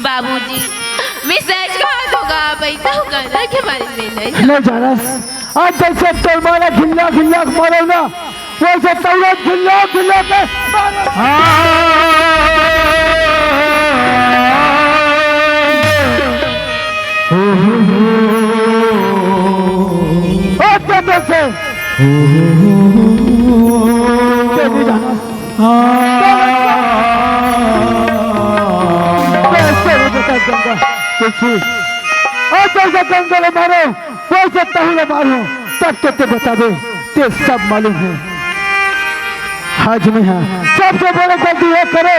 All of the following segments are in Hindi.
बाबूजी मैं सच कहा दूंगा पैसा होगा ना के बारे में नहीं जाना आज जैसे तलवार खिल्ला खिल्ला मारो ना वैसे तलवार खिल्ला खिल्ला के जंगल मारो वैसे तहुला मारो तब तो ते बता दे ते सब मालूम है आज में है सबसे बड़े गलती ये करो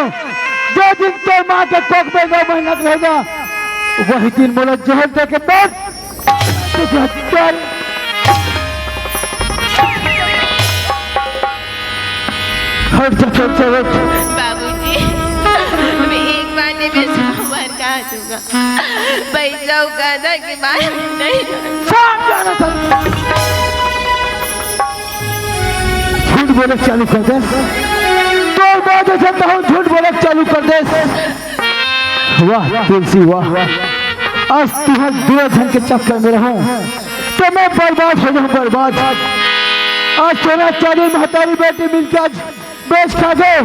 जो दिन तेरे माँ के कोख में 9 महीना रहेगा वही दिन बोला जहर दे के बाद बाबूजी मैं एक बार में सोमवार कहा दूंगा पैसा होगा ना के बारे में नहीं झूठ बोले चालू कर दे तो बात ऐसा हूँ झूठ बोले चालू कर दे वाह तुलसी वाह आज तुम्हारे दुर्धन के चक्कर में रहूं तो मैं बर्बाद हो जाऊं बर्बाद आज सोना चांदी महतारी बेटी मिलकर आज बेच खा गए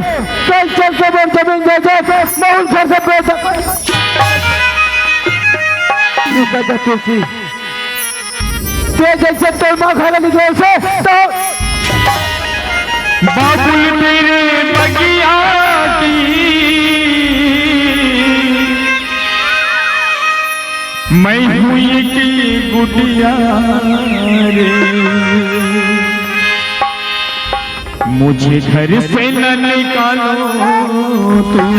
कल चल के बन जमीन दे दो मैं उन घर से बेच तुलसी ते जैसे तो माँ खाने निकले से तो बाबुल मेरे बगिया की मैं हुई की गुटिया रे मुझे घर से न निकालो तुम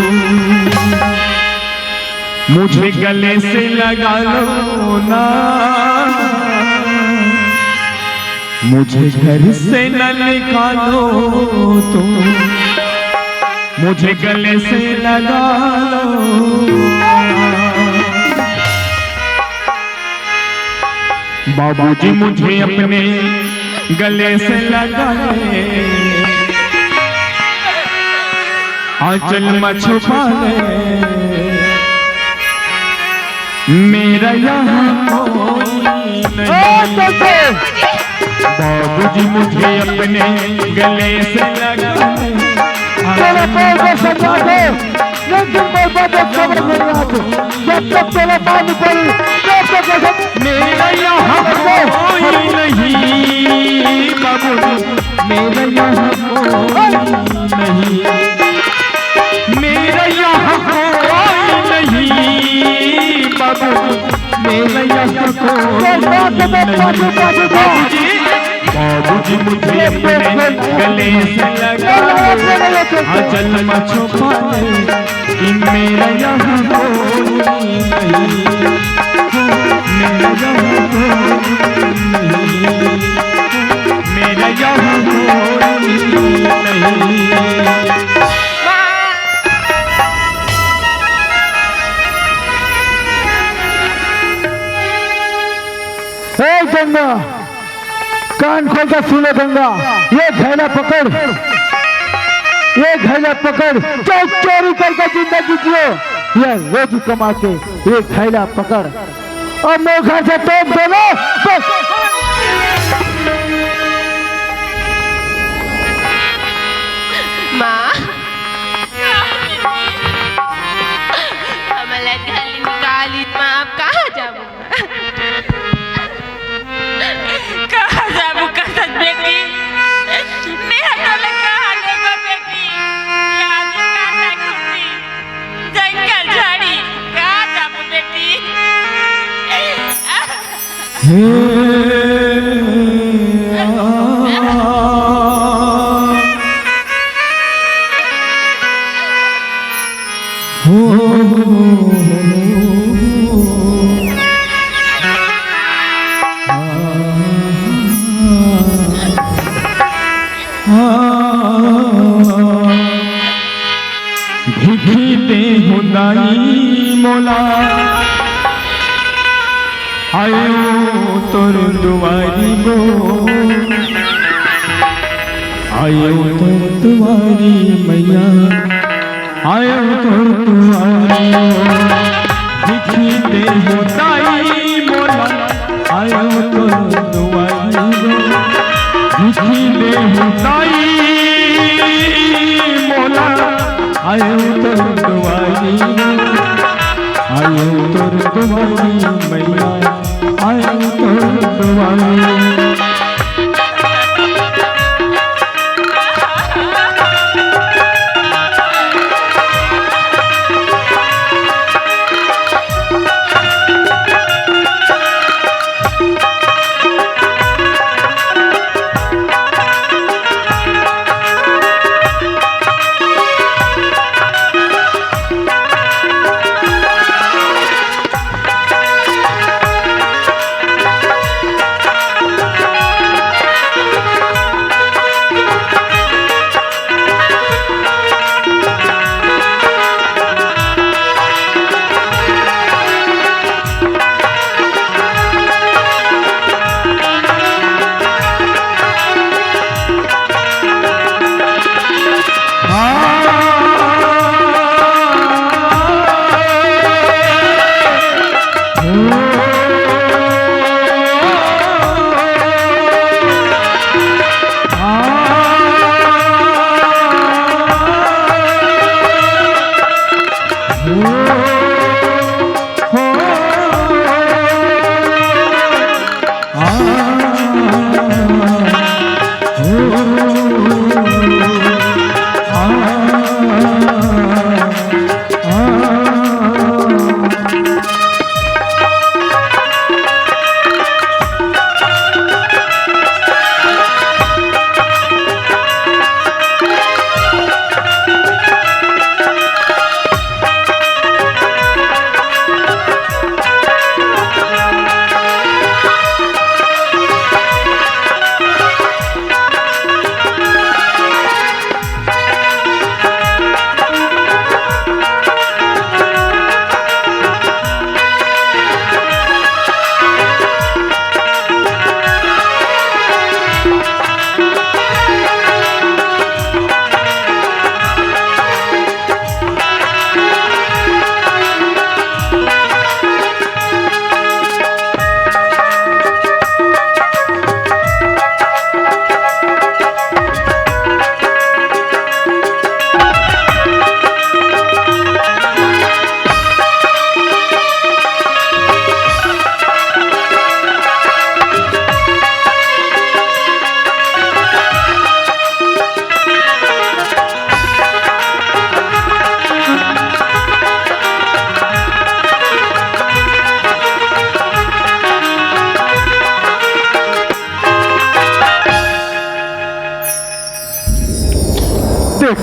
मुझे गले से लगा लो ना मुझे घर से न निकालो तुम मुझे गले से लगा लो बाबूजी मुझे अपने गले से लगा ले आंचल में छुपा ले मेरा यहाँ कोई नहीं बाबूजी मुझे अपने गले से लगा तेरे पैर को सजा दे लेकिन बर्बाद खबर मिल रहा था जब तक तेरा पानी पड़ी तब तक मेरा यहाँ कोई नहीं बाबूजी मेरा यहाँ कोई नहीं मेरा यहाँ कोई नहीं बाबूजी मेरा यहाँ कोई नहीं बाबूजी मुझे अपने गले से लगा आंचल में छुपा ले कि मेरा यहाँ कोई नहीं मेरा यहाँ कोई नहीं मेरा यहाँ कोई नहीं गंगा कान खोल कर सुनो गंगा ये घैला पकड़ ये घैला पकड़ जो चोरी करके जिंदगी जियो ये रोज कमा के ये घैला पकड़ और मैं घर से तोड़ देना बस माँ हमारा घर निकाली माँ आप कहाँ जाऊँगा बेटी मेरा टोला कहाँ लेगा बेटी याद करना खुशी जंगल झाड़ी कहाँ जाऊँ बेटी भिखीते हुदाई मोला आयो तोर दुआरी गो आयो तोर दुआरी मैया आयो तोर दुआरी दे होताई मोला आयो तो दुआरी दुखी दे होताई मोला आयो तो दुआरी आयो तो दुआरी मैया आयो तो दुआरी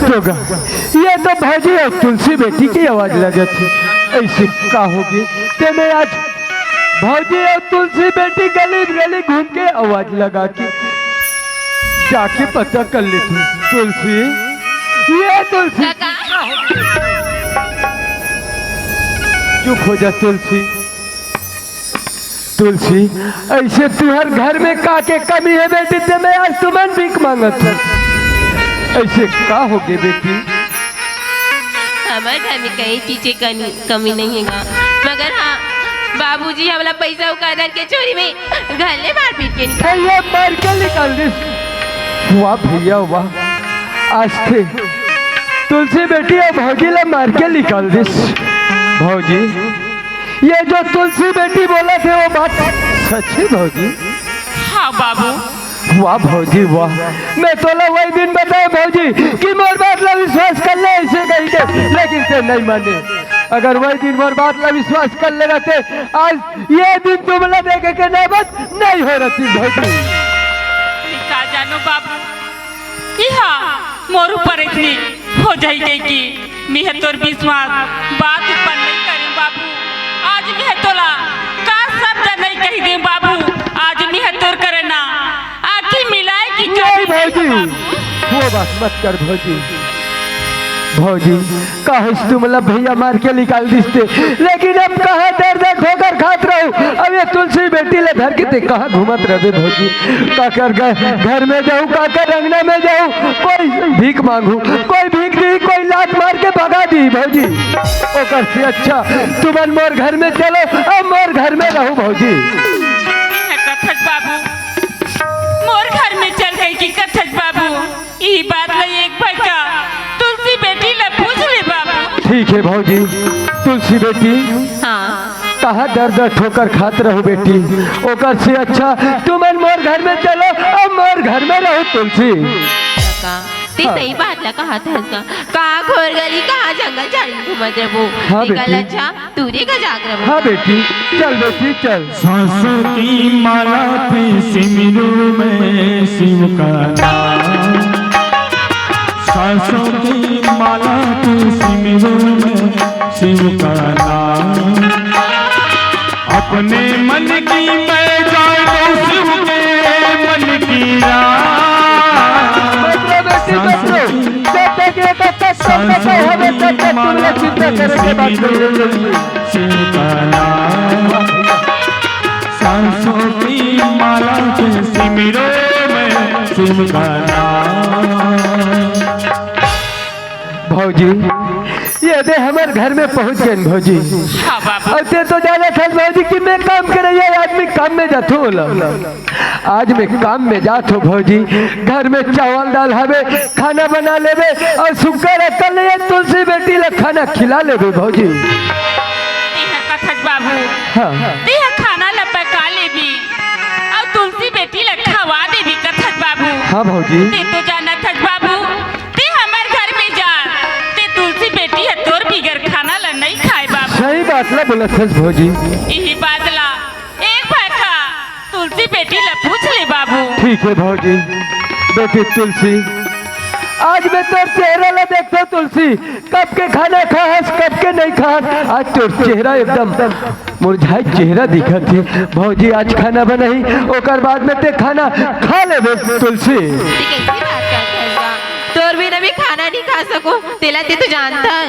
होगा ये तो भाजी और तुलसी बेटी की आवाज लगे थी। ऐसे का होगी ते मैं आज भाजी और तुलसी बेटी गली गली घूम के आवाज लगा के जाके पता कर लेती। तुलसी ये तुलसी चुप हो जा तुलसी। तुलसी ऐसे तुहर घर में का के कमी है बेटी ते मैं आज तुम्हें भीख मांगत हूँ। ऐसे का हो गए बेटी? हमारे घर में कई चीजें कमी नहीं है मगर हाँ बाबूजी हमारा पैसा उकादन के चोरी में घर ले मार पीट के निकाल ये मार के निकाल दे। वाह भैया वाह, आज थे तुलसी बेटी और भौजी ला मार के निकाल दे। भौजी ये जो तुलसी बेटी बोला थे वो बात सच है भौजी? हाँ बाबू। वाह भौजी वाह, मैं तो वही दिन बताया भौजी कि मोर बात ला विश्वास कर ले ऐसे कही के, लेकिन ते नहीं माने। अगर वही दिन मोर बात ला विश्वास कर ले रहते आज ये दिन तुमला देखे के नौबत नहीं हो रही भौजी। का जानो बाबू यहाँ मोर ऊपर इतनी हो जाएगी कि मैं तोर विश्वास बात ऊपर नहीं करें बाबू। आज मैं तोला का शब्द नहीं कही दे बाबू। आज मैं तोर करना आखिर मिलाए कि नहीं भौजी वो बात मत कर भौजी। भौजी काश तुम मतलब भैया मार के निकाल दिसते, लेकिन अब कहाँ दर्द खोकर खात रहूं। अब ये तुलसी बेटी ले धर के ते कहाँ घूमत रहे भौजी। काकर घर में जाऊं, काकर अंगना में जाऊं, कोई भीख मांगू, कोई भीख दी, कोई लात मार के भगा दी भौजी। ओकर से अच्छा तुमन मोर घर में चलो, अब मोर घर में रहूं भौजी। कथक बाबू मोर घर में चल गई कि कथक बाबू यही बात ले एक भैया तुलसी बेटी ले पूछ ले बाबू। ठीक है भौजी, तुलसी बेटी हाँ कहाँ दर्द ठोकर खात रहो बेटी। ओकर से अच्छा तुमन मोर घर में चलो, अब मोर घर में रहो तुलसी। काका ते सही बात ला कहा था इसका। कहाँ घोर गली, कहाँ जंगल झाड़ी घूमत रहो। हाँ निकल बेटी। अच्छा दूरी का जाग रहो। हाँ बेटी चल बेटी चल। सांसों की माला पे सिमरू में शिव का नाम, सांसों की माला पे सिमरू में शिव का नाम, अपने मन की मैं जाऊं शिव के मन की राह। सांसों की माला के सिमरो में शिव का नाम। भौजी ये दे हमारे घर में पहुंच गए भौजी। हाँ बाबू और ते तो जाना था भौजी कि मैं काम करे, ये आदमी काम में जातो आज मैं काम में जात हो भौजी। घर में चावल दाल हवे, खाना बना लेवे और शुक्र है कल ये तुलसी बेटी ले खाना खिला लेवे भौजी। कथक बाबू हाँ ते खाना ला पका ले भी और तुलसी बेटी ला खवा दे भी कथक बाबू। हाँ भौजी ते तो जाना थक बाबू ते हमार घर में जा ते तुलसी बेटी है तोर बिगर खाना ला नहीं खाए बाबू। सही बात ला बोला था भौजी। यही बात ला एक भाखा तुलसी बेटी ला पूछ ले बाबू। ठीक है भौजी। बेटी तुलसी आज मैं तेरे चेहरा ला देखता तुलसी, कब के खाना खास कब के नहीं खास। आज तो चेहरा एकदम मुरझाई चेहरा दिखा थी भौजी। आज खाना बनाई ओकर बाद में ते खाना खा ले तुलसी। ते कैसी बात करता है इसका। तोर भी नभी खाना नहीं खा सको तेला ते तो जानता है।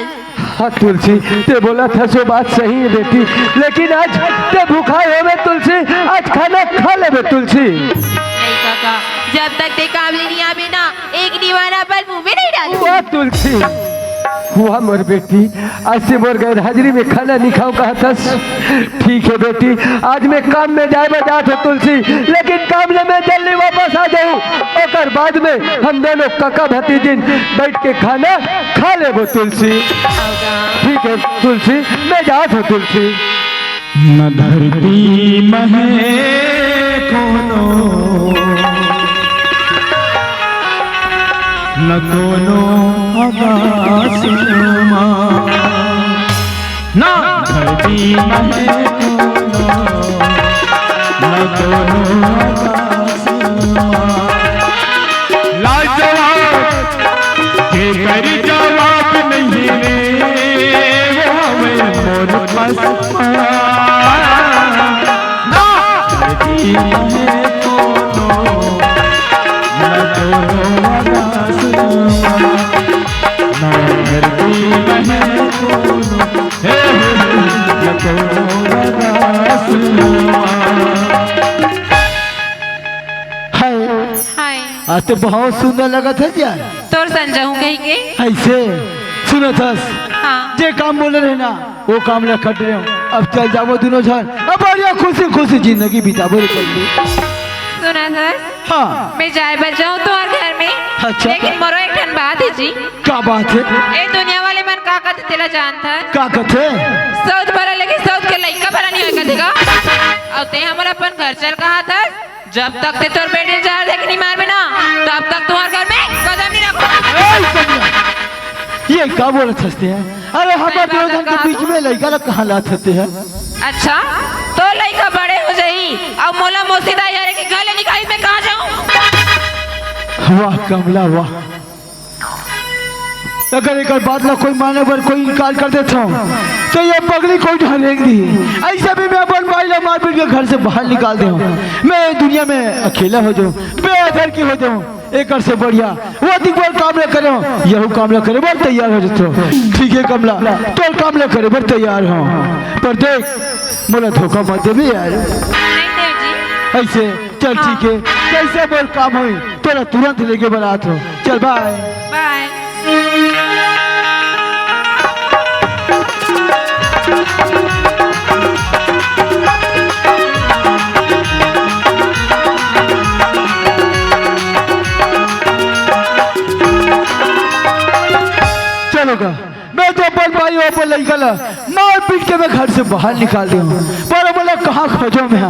हाँ तुलसी ते बोला था सो बात सही है बेटी, लेकिन आज ते भूखा हो तुलसी, आज खाना खा ले तुलसी। नहीं काका जब तक ते काबले नहीं आवे ना एक दीवाना पर मुंह में नहीं डाल। वाह तुलसी हुआ मोर बेटी, आज से मोर गैर हाजिरी में खाना नहीं खाऊं कहा था। ठीक है बेटी आज मैं काम में जाए बजा था तुलसी, लेकिन काम में मैं जल्दी वापस आ जाऊं और बाद में हम दोनों काका भतीजी बैठ के खाना खा ले वो तुलसी। ठीक है तुलसी मैं जात हूँ तुलसी। न धरती महे कोनो न कोनो आकाशमा, न धरती महे कोनो न कोनो आकाशमा। लाजवाब के कर जवाब नहीं रे वो हमें मोर पसमा। धरती महे कोनो न कोनो आकाशमा, न धरती महे कोनो हे न कोनो आकाशमा। हाय आज तो बहुत सुंदर लगा था यार। तोर संजहू कहीं के ऐसे सुनो था हाँ जे काम बोले रहे ना वो काम ले कट रहे हो। अब चल जाओ दोनों जन, अब बढ़िया खुशी खुशी जिंदगी बिताबो रे कल्लू। सुना सर हाँ मैं जाए बच जाऊँ तुम्हारे घर में। अच्छा। लेकिन मरो एक ठन बात है जी। क्या बात है? ए दुनिया वाले मन का कहते तेरा जानता है। क्या कहते? सौद भरा लगे सौद के लइका भरा नहीं होगा देगा। और ते हमारा अपन घर चल कहा था जब तक ते तोर बेटे जार देख नहीं मार में ना तब तक तुम्हारे घर में कदम नहीं रखूंगा। ये क्या बोल सकते हैं? अरे हमारे दोनों जन के बीच में लड़का लोग कहाँ ला सकते हैं? अच्छा तो लइका बड़े हो जाई अब मोला मोसीदा यारे के गले निकाली मैं कहाँ जाऊँ? वाह कमला वाह, अगर एक बात ला कोई माने पर कोई इनकार कर देता हूँ तो ये पगली कोई ढलेंग दी। ऐसा भी मैं अपन भाई ला मार पीट के घर से बाहर निकाल दे मैं दुनिया में अकेला हो जाऊँ, बेअदर की हो जाऊँ। एक से बढ़िया वो दिखबार काम न करे यहू काम न करे बर तैयार हो जाते। ठीक है कमला तो काम न करे बर तैयार हो, पर देख मोला धोखा मत दे यार। नहीं देव जी। ऐसे चल ठीक है, कैसे बोल काम हुई तोरा तुरंत लेके बारात हो। चल बाय बाय। चलोगा मैं तो अपन भाई अपन लड़का ला मार पीट के मैं घर से बाहर निकाल दूँ, पर बोला कहाँ खोजो मैं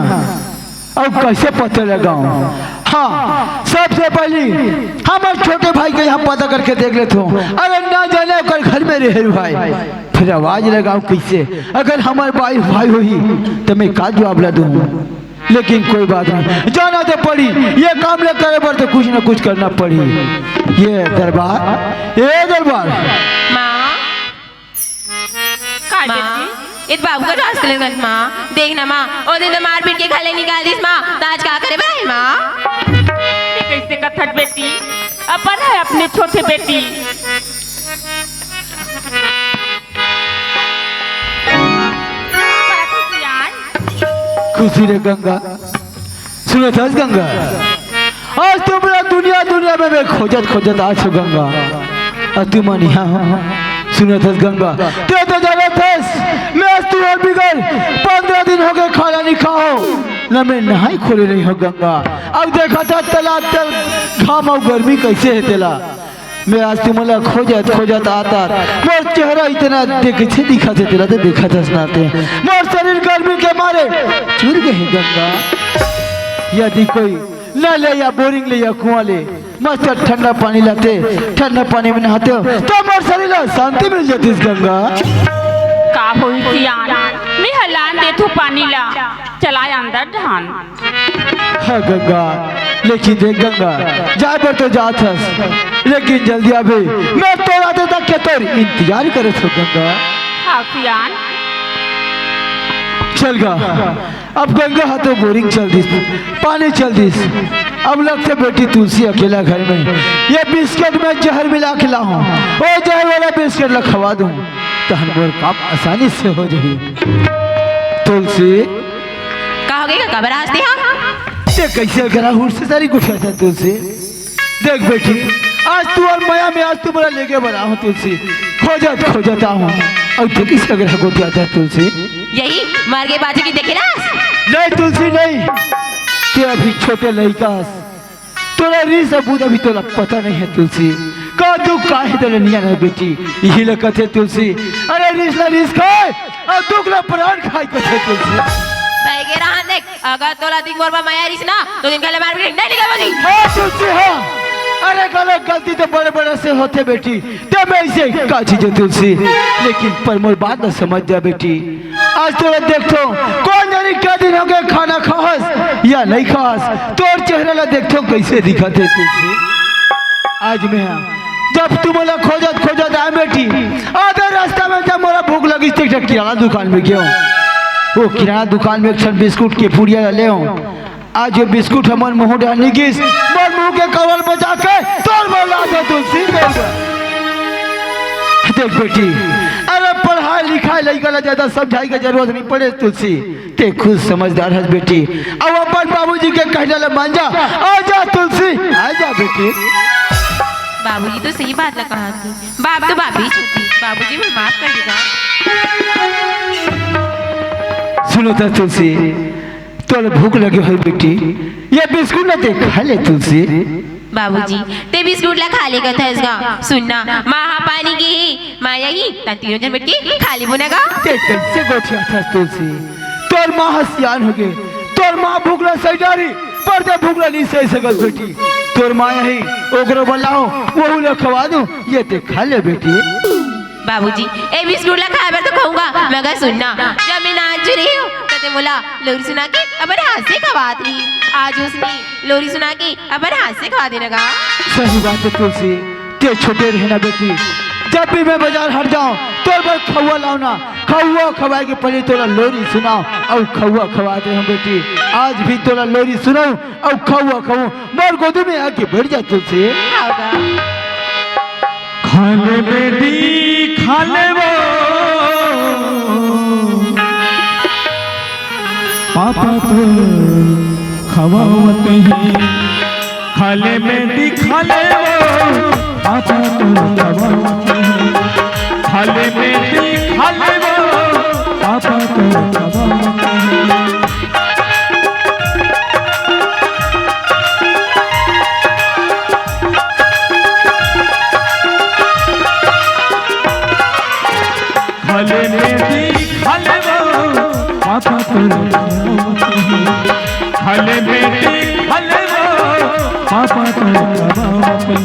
अब कैसे पता लगाऊं। हाँ सबसे पहले हमारे छोटे भाई के यहाँ पता करके देख लेते हो। अरे ना जाने कर घर में रहे भाई, फिर आवाज लगाऊं कैसे। अगर हमारे भाई भाई हुई तो मैं का जवाब ला दूं। लेकिन कोई बात नहीं, जाना तो पड़ी, ये काम न करे पर तो कुछ ना कुछ करना पड़ी। ये दरबार माँ काय माँ बेटी इत बाबू का रास्ते ले गन माँ। देखना माँ और दिन मार पीट के खाले निकाल दिस माँ, तो आज क्या करे भाई माँ। ये कैसे कथक बेटी, अपन है अपने छोटे बेटी। बड़ा खुशी आज। खुशी रे गंगा, सुनो था गंगा, आज तो बड़ा दुनिया में मैं खोजत आज हो गंगा। और तुम यहाँ सुनो था गंगा, ते तो जाना था मैं आज तू और बिगड़ 15 दिन हो गए खाना नहीं खाओ न मैं नहाई खोले नहीं हो गंगा। अब देखा था तला तल घाम और गर्मी कैसे है तेला। मैं आज तुम्हारा खोजत आता मोर चेहरा इतना देखे दिखा थे तेरा तो देखा था सुनाते मोर शरीर गर्मी के मारे चुर गए गंगा। यदि कोई न ले या बोरिंग ले या कुआं ले मस्त ठंडा पानी लाते, ठंडा पानी में नहाते हो तो मोर शरीर शांति मिल जाती इस गंगा। का होई सियान, मैं हलान दे तू पानी ला, चलाए अंदर ढान। हाँ गंगा, लेकिन देख गंगा जाए पर तो जात हस, लेकिन जल्दी अभी मैं तो आते तक के तोर इंतजार करे तो गंगा। हाँ सियान, चल गा अब गंगा हाथों बोरिंग चल दिस, पानी चल दिस। अब लगते बेटी तुलसी अकेला घर में ये बिस्किट में जहर मिला खिलाऊं, वो जहर वाला बिस्किट ला खवा दूं तो हमारे काम आसानी से हो जाए। तुलसी कहोगे का खबर आज दिया ये कैसे करा हुर से सारी कुछ ऐसा। तुलसी देख बेटी आज तू और माया में आज तुम्हारा लेके बना हूँ। तुलसी खोजता हूँ और तो किस अगर को जाता है। तुलसी यही मार के बाजू की देखे ना। नहीं तुलसी नहीं, ते अभी छोटे लड़का तोरा रीस अबूद अभी तोरा पता नहीं है। तुलसी का दुख काहे तेरे निया नहीं बेटी यही लगत है। तुलसी अरे रीस खाए और दुख ला प्राण खाए कथे। तुलसी भाई के रहा देख, अगर तोला दिन बोलबा माया रिस ना तो दिन कले मार पीट नहीं निकल बाजी। हाँ तुलसी हाँ, अरे गलती तो बड़े से होते बेटी, तब ऐसे का चीज है तुलसी। लेकिन पर मोर बात न समझ जा बेटी, आज तोरा देखो कौन जाने क्या दिन हो गए खाना खास या नहीं खास, तोर चेहरा ला देखो कैसे दिखते। तुलसी आज मैं जब तुम्हारा खोजत आए बेटी, आधे रास्ता में जब मोरा भूख लगी किराना दुकान में गया, वो किराना दुकान में एक बिस्कुट के पुड़िया ले आज ये बिस्कुट हमारे मुँह डालने की मोर मुँह के कवर बचा के तोड़ बोला दो। तुलसी देख बेटी, अरे पढ़ाई लिखाई लड़का ज्यादा समझाई की जरूरत नहीं पड़े। तुलसी ते खुद समझदार है बेटी, अब अपन बाबूजी के कहने मान जा, आजा तुलसी आजा बेटी। बाबूजी तो सही बात लगा कहा थी, बाप तो बाप ही छुट्टी, बाबूजी मुझे माफ कर देगा। सुनो था तुलसी, तोल भूख लगी हुई बेटी, ये बिस्कुट न ते खा ले। तुलसी बाबूजी ते बिस्कुट ला खा लेगा था इसका सुनना माँ पानी की ही माँ यही तीनों जन बैठ के खाली बुनेगा। ते कैसे गोठिया था तुलसी, तोर माँ हसियान हो गए, तोर माँ भूखला सही डारी पर दे भूखला नहीं सही सकल बेटी। तोर माँ यही ओकरो बोलाओ वो ले खवा दूं, ये ते खा ले बेटी। बाबूजी ए बिस्कुट ला खाए तो कहूँगा मगर सुनना जब मैं नाच रही हूँ तो बोला लोरी सुना के अपन हाथ से खवात रही, आज उसने लोरी सुना के अपन हाथ से खवा देने का। सही बात है तुलसी, ते छोटे रहना बेटी, जब भी मैं बाजार हट जाऊं तो पर खौआ लाओ ना, खौआ खवाए के पहले तोरा लोरी सुनाओ और खौआ खवाते हैं बेटी। आज भी तोरा लोरी सुनाऊं और खौआ खाऊं, मोर गोदी में आके बैठ जा तुझसे। खाले बेटी खाले वो पापा तो खवावत ही, खाले बेटी खाले वो पापा तो खवावत ही, खाले बेटी खाले वो पापा तो खवावत ही। खाले बेटी खाले वो पापा तो खवावत ही, खाले बेटी खाले वो पापा तो खवावत ही।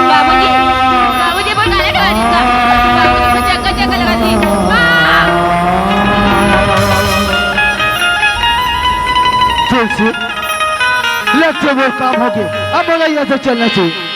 बाबूजी, बाबूजी बहुत गाने गा रही है। बाबूजी को चक्कर चक्कर लगाती है। तुलसी लग से वो काम हो गया, अब बोला यहाँ से चलना चाहिए।